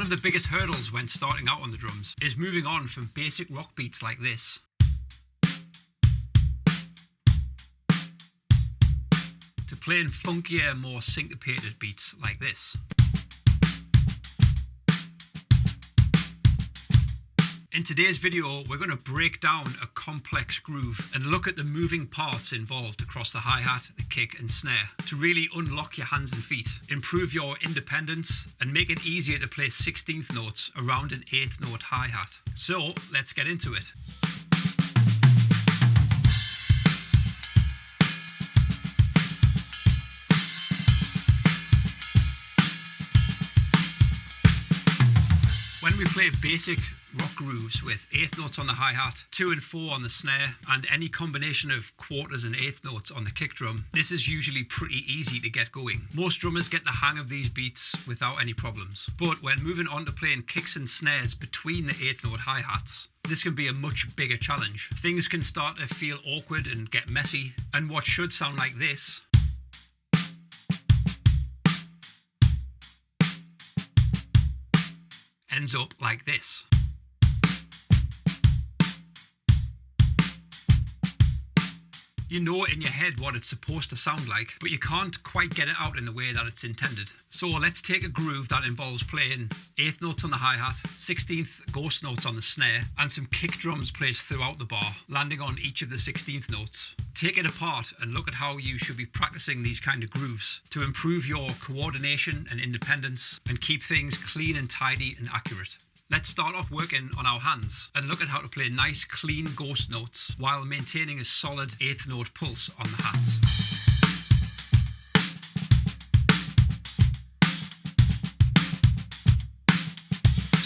of the biggest hurdles when starting out on the drums is moving on from basic rock beats like this to playing funkier, more syncopated beats like this. In today's video, we're going to break down a complex groove and look at the moving parts involved across the hi-hat, the kick and snare to really unlock your hands and feet, improve your independence and make it easier to play 16th notes around an 8th note hi-hat. So let's get into it. When we play basic rock grooves with 8th notes on the hi-hat, 2 and 4 on the snare, and any combination of quarters and 8th notes on the kick drum, this is usually pretty easy to get going. Most drummers get the hang of these beats without any problems. But when moving on to playing kicks and snares between the 8th note hi-hats, this can be a much bigger challenge. Things can start to feel awkward and get messy, and what should sound like this ends up like this. You know in your head what it's supposed to sound like, but you can't quite get it out in the way that it's intended. So let's take a groove that involves playing 8th notes on the hi-hat, 16th ghost notes on the snare, and some kick drums placed throughout the bar, landing on each of the 16th notes. Take it apart and look at how you should be practicing these kind of grooves to improve your coordination and independence and keep things clean and tidy and accurate. Let's start off working on our hands and look at how to play nice clean ghost notes while maintaining a solid 8th note pulse on the hats.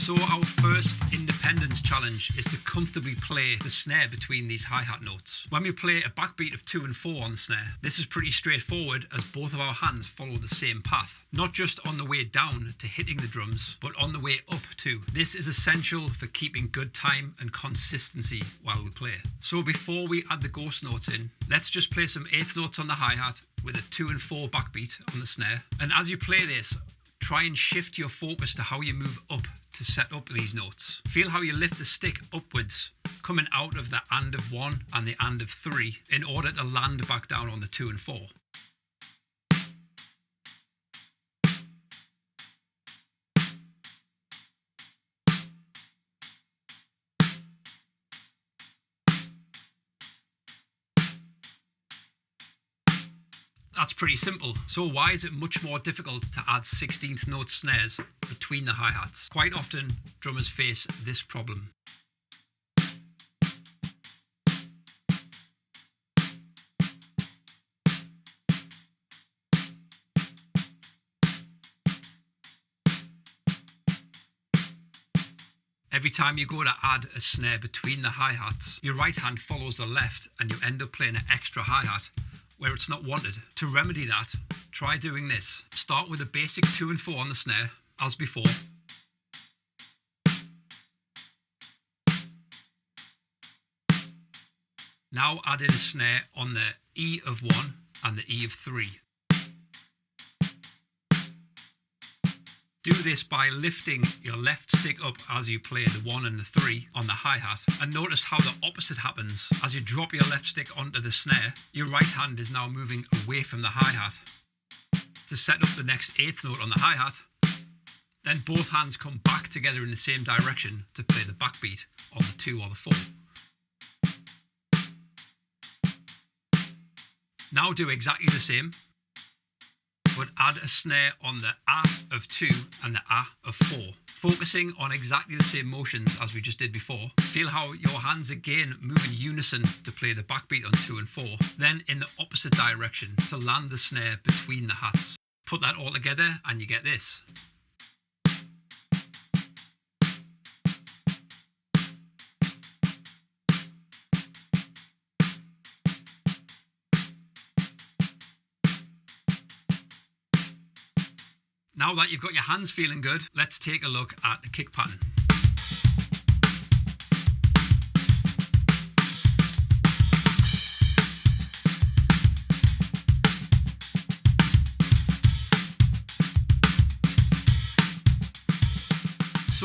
So our first independence challenge is to comfortably play the snare between these hi-hat notes. When we play a backbeat of 2 and 4 on the snare, this is pretty straightforward as both of our hands follow the same path. Not just on the way down to hitting the drums, but on the way up too. This is essential for keeping good time and consistency while we play. So before we add the ghost notes in, let's just play some 8th notes on the hi-hat with a 2 and 4 backbeat on the snare. And as you play this, try and shift your focus to how you move up to set up these notes. Feel how you lift the stick upwards, coming out of the and of 1 and the and of 3 in order to land back down on the 2 and 4. That's pretty simple. So why is it much more difficult to add 16th note snares between the hi-hats? Quite often, drummers face this problem. Every time you go to add a snare between the hi-hats, your right hand follows the left and you end up playing an extra hi-hat where it's not wanted. To remedy that, try doing this. Start with a basic 2 and 4 on the snare, as before. Now add in a snare on the E of 1 and the E of 3. Do this by lifting your left stick up as you play the 1 and the 3 on the hi-hat, and notice how the opposite happens. As you drop your left stick onto the snare, your right hand is now moving away from the hi-hat to set up the next 8th note on the hi-hat. Then both hands come back together in the same direction to play the backbeat on the 2 or the 4. Now do exactly the same, but add a snare on the A of 2 and the A of 4, focusing on exactly the same motions as we just did before. Feel how your hands again move in unison to play the backbeat on 2 and 4, then in the opposite direction to land the snare between the hats. Put that all together and you get this. Now that you've got your hands feeling good, let's take a look at the kick pattern.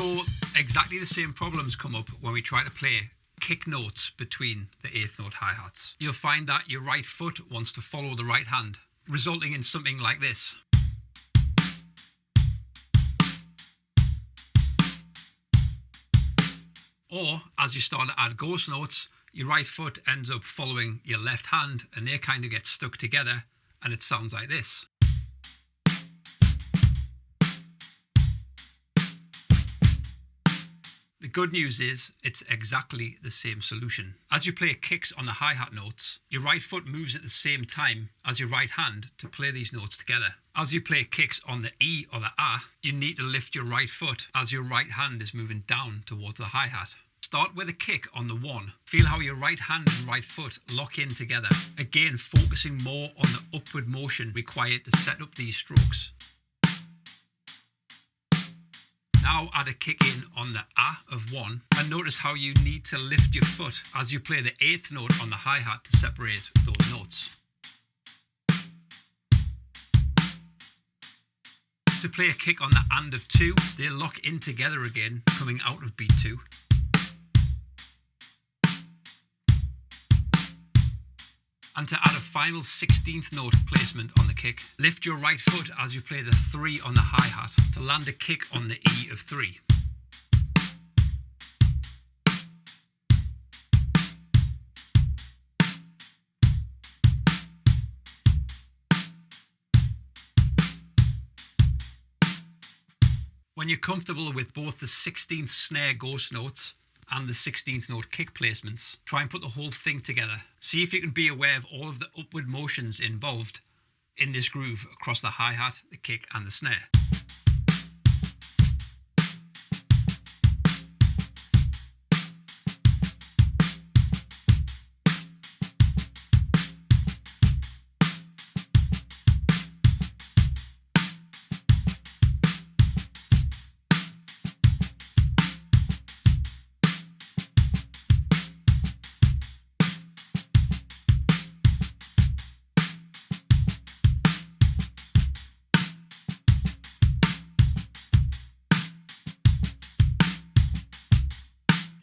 So exactly the same problems come up when we try to play kick notes between the eighth note hi-hats. You'll find that your right foot wants to follow the right hand, resulting in something like this. Or, as you start to add ghost notes, your right foot ends up following your left hand and they kind of get stuck together and it sounds like this. The good news is it's exactly the same solution. As you play kicks on the hi-hat notes, your right foot moves at the same time as your right hand to play these notes together. As you play kicks on the E or the A, you need to lift your right foot as your right hand is moving down towards the hi-hat. Start with a kick on the 1. Feel how your right hand and right foot lock in together. Again, focusing more on the upward motion required to set up these strokes. Now add a kick in on the A of 1 and notice how you need to lift your foot as you play the 8th note on the hi-hat to separate those notes. To play a kick on the and of 2, they lock in together again, coming out of beat 2. And to add a final 16th note placement on the kick, lift your right foot as you play the 3 on the hi-hat to land a kick on the E of 3. When you're comfortable with both the 16th snare ghost notes and the 16th note kick placements, try and put the whole thing together. See if you can be aware of all of the upward motions involved in this groove across the hi-hat, the kick and the snare.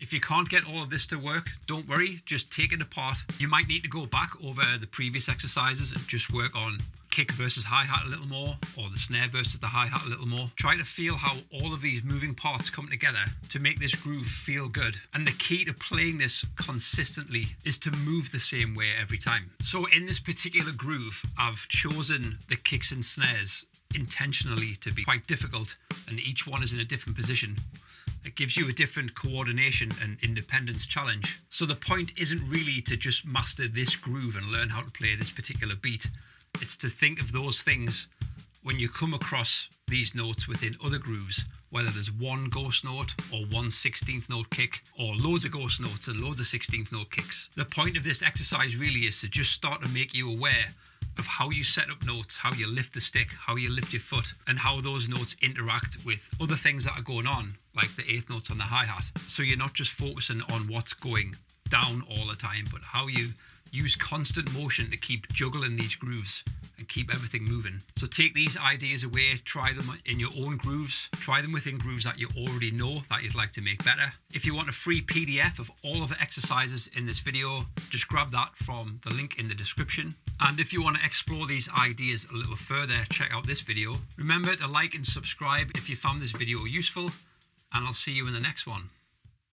If you can't get all of this to work, don't worry, just take it apart. You might need to go back over the previous exercises and just work on kick versus hi-hat a little more, or the snare versus the hi-hat a little more. Try to feel how all of these moving parts come together to make this groove feel good. And the key to playing this consistently is to move the same way every time. So in this particular groove, I've chosen the kicks and snares intentionally to be quite difficult, and each one is in a different position. It gives you a different coordination and independence challenge. So the point isn't really to just master this groove and learn how to play this particular beat. It's to think of those things when you come across these notes within other grooves, whether there's one ghost note or one 16th note kick, or loads of ghost notes and loads of 16th note kicks. The point of this exercise really is to just start to make you aware of how you set up notes, how you lift the stick, how you lift your foot, and how those notes interact with other things that are going on, like the 8th notes on the hi-hat. So you're not just focusing on what's going down all the time, but how you use constant motion to keep juggling these grooves and keep everything moving. So take these ideas away, try them in your own grooves, try them within grooves that you already know that you'd like to make better. If you want a free PDF of all of the exercises in this video, just grab that from the link in the description. And if you want to explore these ideas a little further, check out this video. Remember to like and subscribe if you found this video useful, and I'll see you in the next one.